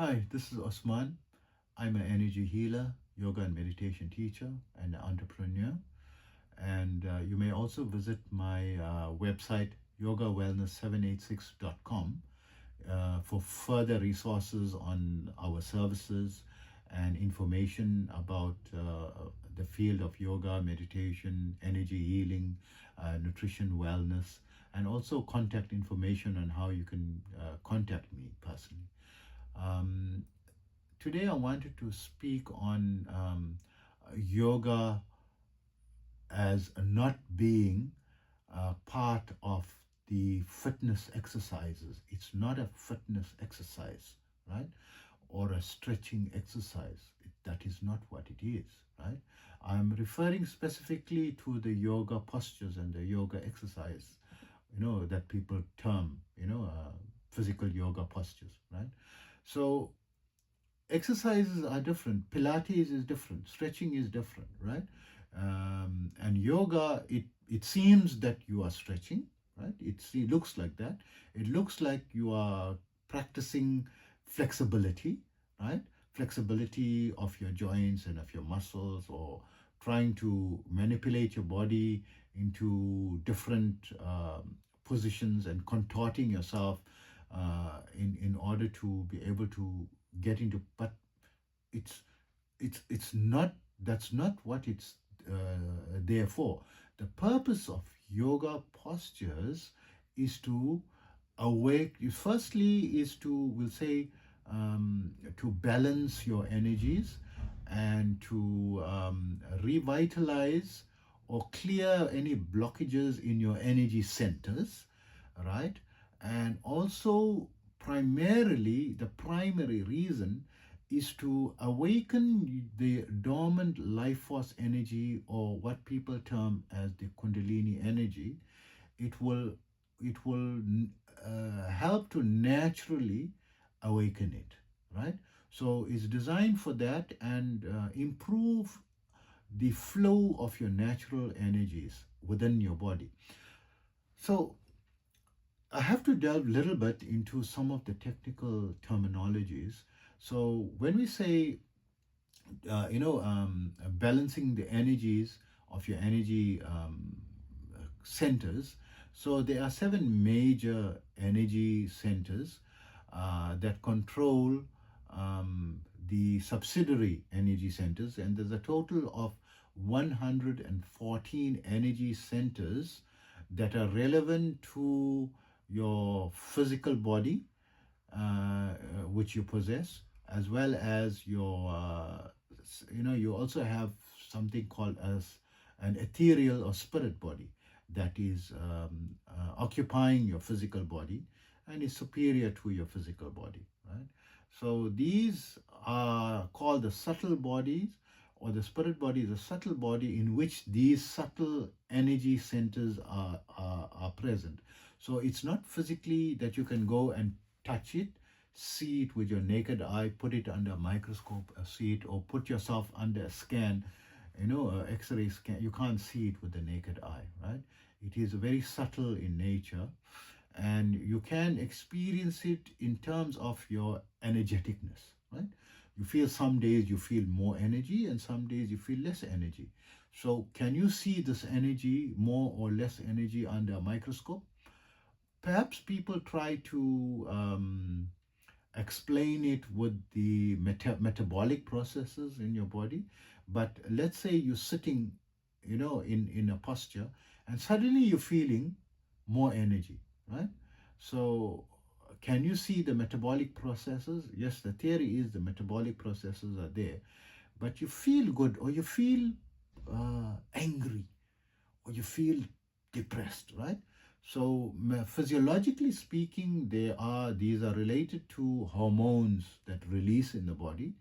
Hi, this is Osman. I'm an energy healer, yoga and meditation teacher, and entrepreneur. And you may also visit my website, yogawellness786.com, for further resources on our services and information about the field of yoga, meditation, energy healing, nutrition, wellness, and also contact information on how you can contact me personally. Um, Today, I wanted to speak on yoga as not being part of the fitness exercises. It's not a fitness exercise, right? Or a stretching exercise. That is not what it is, right? I'm referring specifically to the yoga postures and the yoga exercise, that people term, physical yoga postures, right? So exercises are different. Pilates is different. Stretching is different, right? And yoga, it seems that you are stretching, right? It looks like that. It looks like you are practicing flexibility, right? Flexibility of your joints and of your muscles, or trying to manipulate your body into different positions and contorting yourself in order to be able to get into. But it's it's not, that's not what it's there for. The purpose of yoga postures is to awake, firstly is to, we'll say, to balance your energies and to revitalize or clear any blockages in your energy centers, right? And also, primarily, the primary reason is to awaken the dormant life force energy, or what people term as the Kundalini energy. It will it will help to naturally awaken it, right? So it's designed for that, and improve the flow of your natural energies within your body. So I have to delve a little bit into some of the technical terminologies. So when we say, balancing the energies of your energy centers, so there are seven major energy centers that control the subsidiary energy centers, and there's a total of 114 energy centers that are relevant to your physical body, which you possess, as well as your, you also have something called as an ethereal or spirit body that is occupying your physical body and is superior to your physical body, right? So these are called the subtle bodies, or the spirit body is a subtle body in which these subtle energy centers are present. So it's not physically that you can go and touch it, see it with your naked eye, put it under a microscope, see it, or put yourself under a scan, x-ray scan. You can't see it with the naked eye, right? It is very subtle in nature, and you can experience it in terms of your energeticness, right? You feel, some days you feel more energy and some days you feel less energy. So can you see this energy, more or less energy, under a microscope? Perhaps people try to explain it with the metabolic processes in your body. But let's say you're sitting, in a posture, and suddenly you're feeling more energy, right? So can you see the metabolic processes? Yes, the theory is the metabolic processes are there, but you feel good, or you feel angry, or you feel depressed, right? So physiologically speaking, these are related to hormones that release in the body,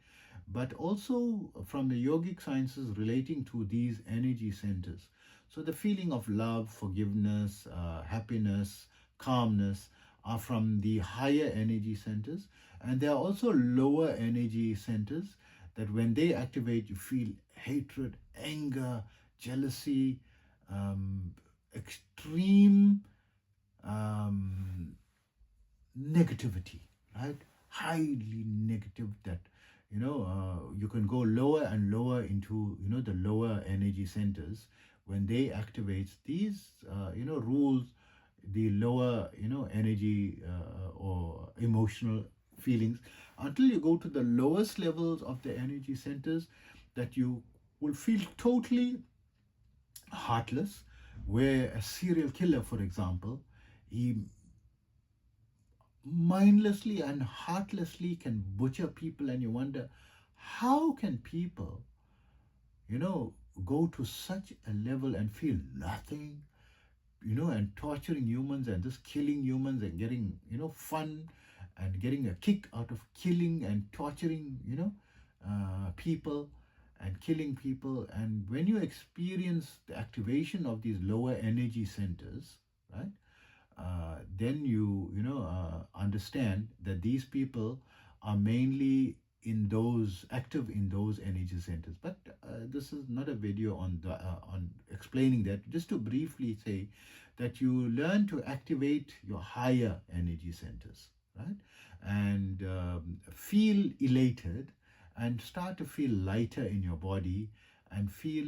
but also from the yogic sciences relating to these energy centers. So the feeling of love, forgiveness, happiness, calmness are from the higher energy centers, and there are also lower energy centers that when they activate, you feel hatred, anger, jealousy, extreme negativity, right? highly negative, that you can go lower and lower into the lower energy centers. When they activate these rules, the lower energy or emotional feelings, until you go to the lowest levels of the energy centers, that you will feel totally heartless. Where a serial killer, for example, he mindlessly and heartlessly can butcher people, and you wonder, how can people go to such a level and feel nothing, and torturing humans and just killing humans and getting fun and getting a kick out of killing and torturing people and killing people. And when you experience the activation of these lower energy centers, right, then you understand that these people are mainly in those active in those energy centers. But this is not a video on explaining that. Just to briefly say that you learn to activate your higher energy centers, right, and feel elated and start to feel lighter in your body and feel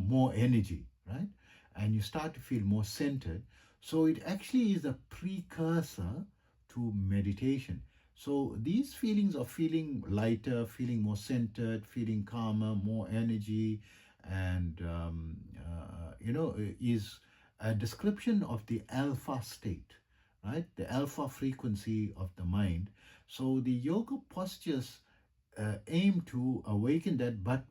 more energy, right, and you start to feel more centered. So it actually is a precursor to meditation. So these feelings of feeling lighter, feeling more centered, feeling calmer, more energy, and is a description of the alpha state, right? The alpha frequency of the mind. So the yoga postures aim to awaken that, but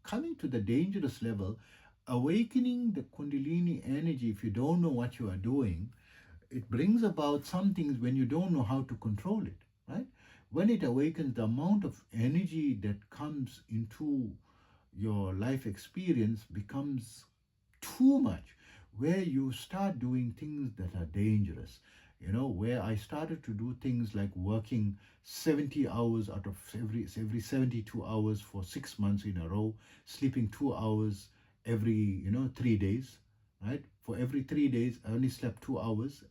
coming to the dangerous level, awakening the Kundalini energy, if you don't know what you are doing, it brings about some things when you don't know how to control it, right? When it awakens, the amount of energy that comes into your life experience becomes too much, where you start doing things that are dangerous. Where I started to do things like working 70 hours out of every 72 hours for 6 months in a row, sleeping 2 hours every 3 days, right? For every 3 days I only slept 2 hours,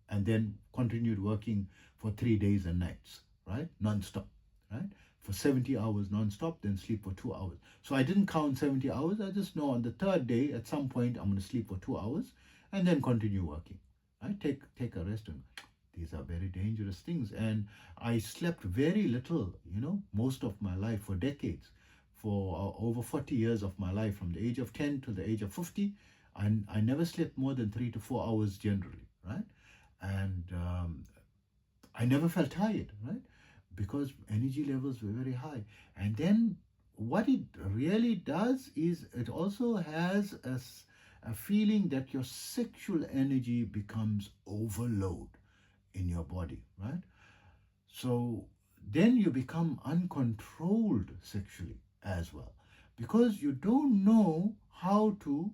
and then continued working for 3 days and nights, right? Non-stop, right? For 70 hours non-stop, then sleep for 2 hours. So I didn't count 70 hours. I just know on the third day, at some point, I'm going to sleep for 2 hours and then continue working. Right? Take a rest. And these are very dangerous things. And I slept very little, most of my life for decades. For over 40 years of my life, from the age of 10 to the age of 50, I never slept more than 3 to 4 hours generally, right? And I never felt tired, right? Because energy levels were very high. And then what it really does is it also has a feeling that your sexual energy becomes overload in your body, right? So then you become uncontrolled sexually as well, because you don't know how to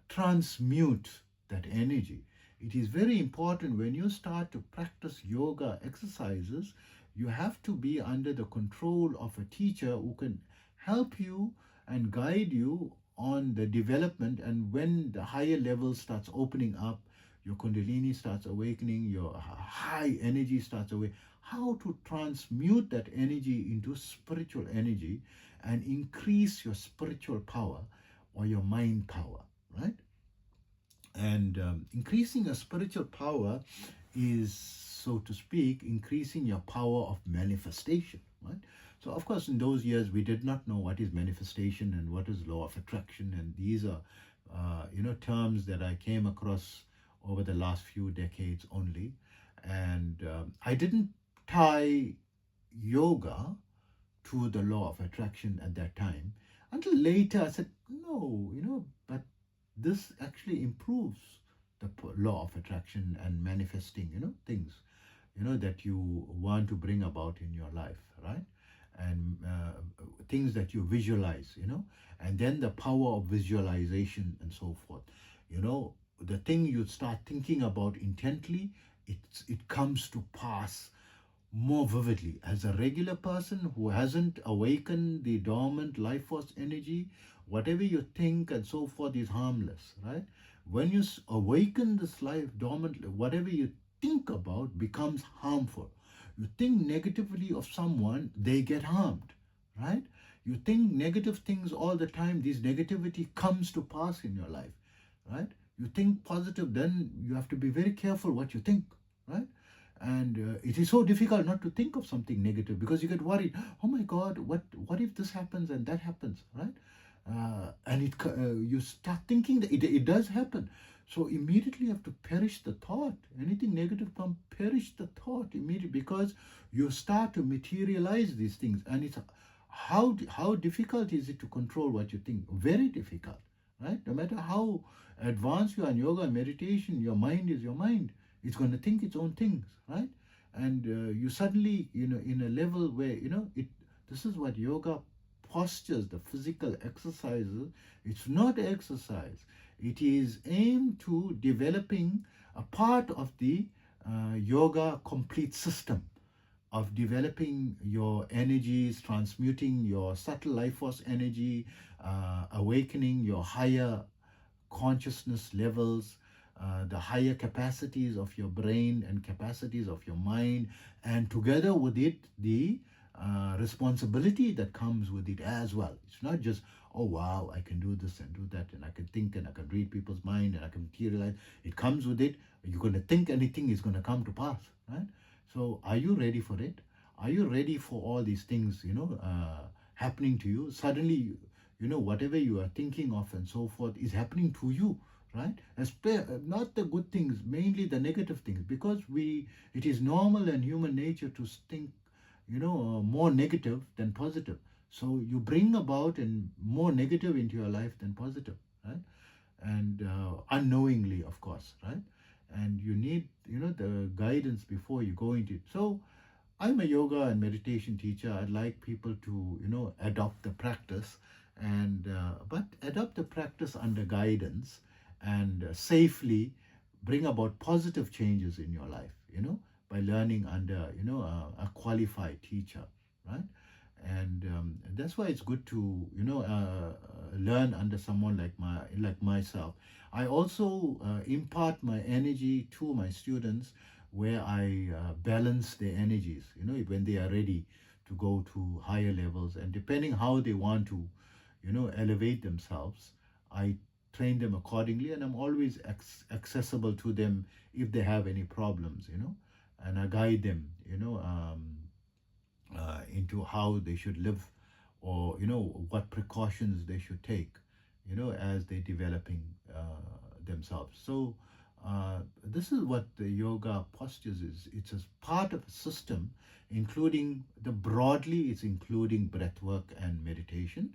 transmute that energy. It is very important when you start to practice yoga exercises, you have to be under the control of a teacher who can help you and guide you on the development. And when the higher level starts opening up, your kundalini starts awakening, your high energy starts awakening, how to transmute that energy into spiritual energy and increase your spiritual power or your mind power, right? And increasing your spiritual power is, so to speak, increasing your power of manifestation, right? So, of course, in those years, we did not know what is manifestation and what is law of attraction. And these are, terms that I came across over the last few decades only. And I didn't tie yoga to the law of attraction at that time. Until later, I said, no, but this actually improves the law of attraction and manifesting, things, that you want to bring about in your life, right? And things that you visualize, and then the power of visualization and so forth. The thing you start thinking about intently, it comes to pass more vividly. As a regular person who hasn't awakened the dormant life force energy, whatever you think and so forth is harmless, right? When you awaken this life dormant, whatever you think about becomes harmful. You think negatively of someone, they get harmed, right? You think negative things all the time, this negativity comes to pass in your life, right? You think positive, then you have to be very careful what you think, right? And it is so difficult not to think of something negative because you get worried. Oh my God, what if this happens and that happens, right? And you start thinking that it does happen. So immediately you have to perish the thought. Anything negative come, perish the thought immediately, because you start to materialize these things. And it's how difficult is it to control what you think? Very difficult, right? No matter how advanced you are in yoga and meditation, your mind is your mind. It's going to think its own things, right? And you suddenly, in a level where, this is what yoga postures, the physical exercises, it's not exercise. It is aimed to developing a part of the yoga complete system of developing your energies, transmuting your subtle life force energy, awakening your higher consciousness levels, the higher capacities of your brain and capacities of your mind, and together with it, the responsibility that comes with it as well. It's not just, oh wow, I can do this and do that, and I can think and I can read people's mind and I can materialize. It comes with it. You're going to think anything is going to come to pass, right? So are you ready for it? Are you ready for all these things, happening to you? Suddenly, whatever you are thinking of and so forth is happening to you, right? Not the good things, mainly the negative things, because it is normal and human nature to think, more negative than positive. So you bring about and more negative into your life than positive, right? And unknowingly, of course, right? And you need, the guidance before you go into it. So I'm a yoga and meditation teacher. I'd like people to, adopt the practice, and but adopt the practice under guidance, and safely bring about positive changes in your life, by learning under, a qualified teacher, right? And that's why it's good to, learn under someone like myself. I also impart my energy to my students, where I balance their energies, when they are ready to go to higher levels, and depending how they want to, elevate themselves, I train them accordingly, and I'm always accessible to them if they have any problems, and I guide them, into how they should live, or what precautions they should take, as they're developing themselves. So this is what the yoga postures is. It's a part of a system, including broadly, it's including breath work and meditation.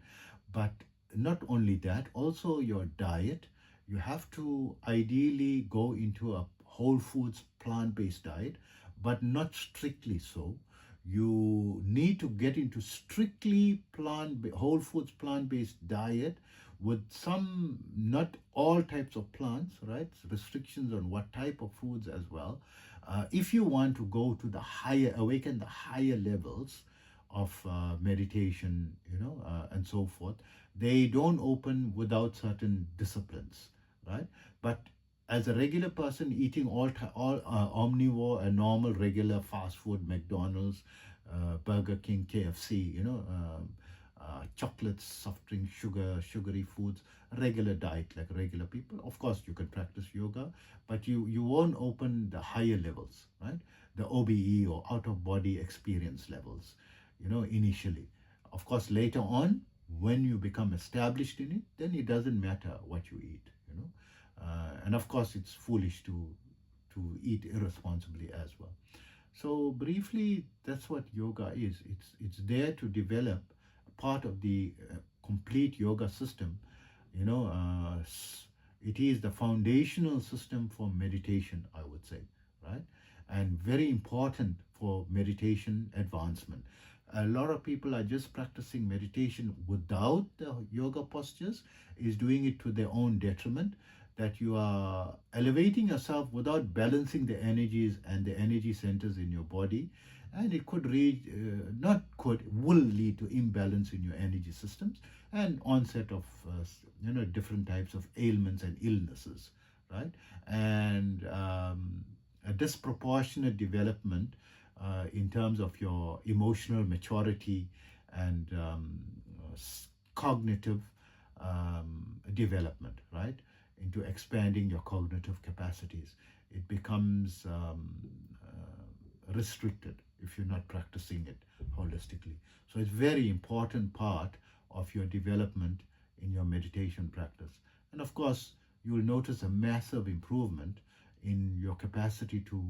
But not only that, also your diet. You have to ideally go into a whole foods plant-based diet, but not strictly so. You need to get into strictly whole foods plant-based diet, with some, not all types of plants, right? Restrictions on what type of foods as well. If you want to go to awaken the higher levels of meditation, and so forth, they don't open without certain disciplines, right? But as a regular person eating all omnivore and normal regular fast food, McDonald's, Burger King, KFC, chocolates, soft drinks, sugary foods, regular diet like regular people. Of course, you can practice yoga, but you won't open the higher levels, right? The OBE, or out of body experience levels, initially. Of course, later on, when you become established in it, then it doesn't matter what you eat, and of course, it's foolish to eat irresponsibly as well. So briefly, that's what yoga is. It's there to develop part of the complete yoga system. It is the foundational system for meditation, I would say, right? And very important for meditation advancement. A lot of people are just practicing meditation without the yoga postures, is doing it to their own detriment, that you are elevating yourself without balancing the energies and the energy centers in your body. And it could will lead to imbalance in your energy systems, and onset of different types of ailments and illnesses, right? And a disproportionate development in terms of your emotional maturity and cognitive development, right? Into expanding your cognitive capacities. It becomes restricted if you're not practicing it holistically. So it's very important part of your development in your meditation practice. And of course, you will notice a massive improvement in your capacity to,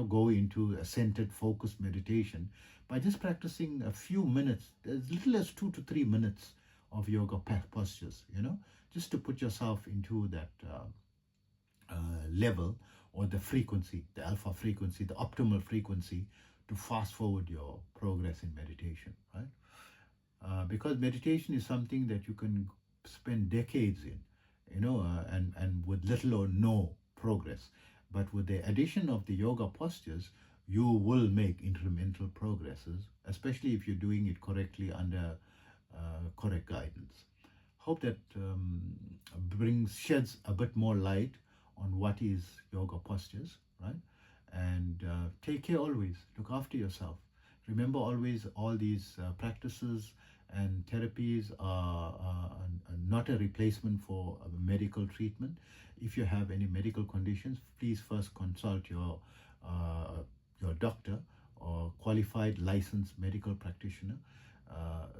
go into a centered, focused meditation by just practicing a few minutes, as little as 2 to 3 minutes of yoga postures, just to put yourself into that level, or the frequency, the alpha frequency, the optimal frequency, to fast forward your progress in meditation, right? Because meditation is something that you can spend decades in, and with little or no progress. But with the addition of the yoga postures, you will make incremental progresses, especially if you're doing it correctly under correct guidance. Hope that sheds a bit more light on what is yoga postures, right? And take care always. Look after yourself. Remember always, all these practices and therapies are not a replacement for medical treatment. If you have any medical conditions, please first consult your doctor or qualified licensed medical practitioner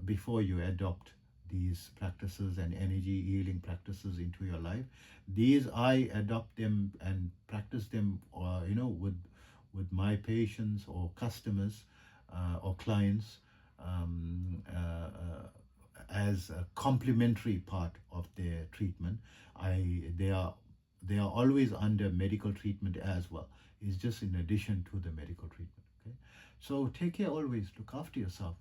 before you adopt these practices and energy healing practices into your life. These, I adopt them and practice them, with my patients or customers or clients, as a complementary part of their treatment. They are always under medical treatment as well. It's just in addition to the medical treatment. Okay, so take care always. Look after yourself.